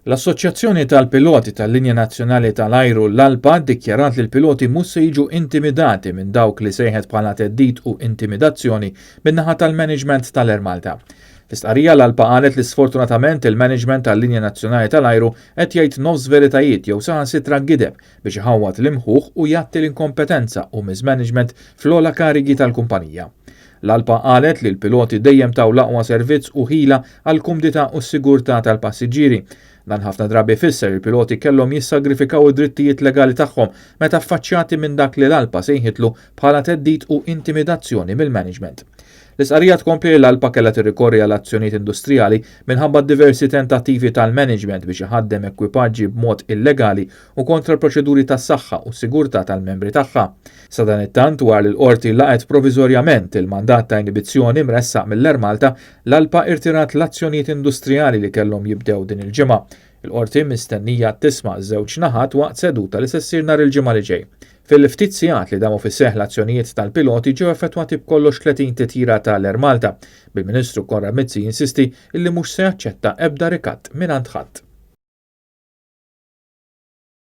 L-Assoċjazzjoni tal-Piloti tal-Linja Nazzjonali tal-Ajru l-ALPA ddikjarat li l-piloti mhux se jiġu intimidati minn dawk li sejħet bħala teddid u intimidazzjoni min-naħa tal-Management tal-Air Malta. Fl-istqarrija l-ALPA qalet li sfortunatament il-Management tal-Linja Nazzjonali tal-Ajru qed jgħid nofs veritajiet jew saħansitra gideb biex iħawwat l-imħuħ u jagħti l-inkompetenza u miż-management fl-ogħla karigi tal-kumpanija. L-ALPA qalet li l-piloti dejjem taw l-aqwa servizz u ħila għall-kumdità u s-sigurtà tal-passiġġieri. Dan ħafna drabi fisser il-piloti kellhom jissagrifikaw id-drittijiet legali tagħhom meta affaċċjati minn dak li l-ALPA sejħitlu bħala teddid u intimidazzjoni mill-management. L-isqarrija tkompli l-ALPA kellha tirrikorri għal azzjonijiet industrijali minħabba diversi tentattivi tal-management biex iħaddem ekwipaġġi b'mod illegali u kontra l-proċeduri tas-saħħa u s-sigurtà tal-membri tagħha. Sa dan it-tant wara li l-qorti laqgħet proviżorjament il-mandat ta' inibizzjoni mressaq mill-Air Malta, l-ALPA irtirat l-azzjonijiet industrijali li kellhom jibdew din il-ġimgħa. Il-qorti mistennija tisma' żewġ naħat waqt seduta li se ssir nhar il-ġimgħa li ġej. Fil-ftit sigħat li damu fis-seħħ l-azzjonijiet tal-piloti ġew effettwati b'kollox 30 titjira tal-Air Malta. Bil-Ministru Konrad Mizzi jinsisti illi mhux se jaċċetta ebda rikatt mingħand ħadd.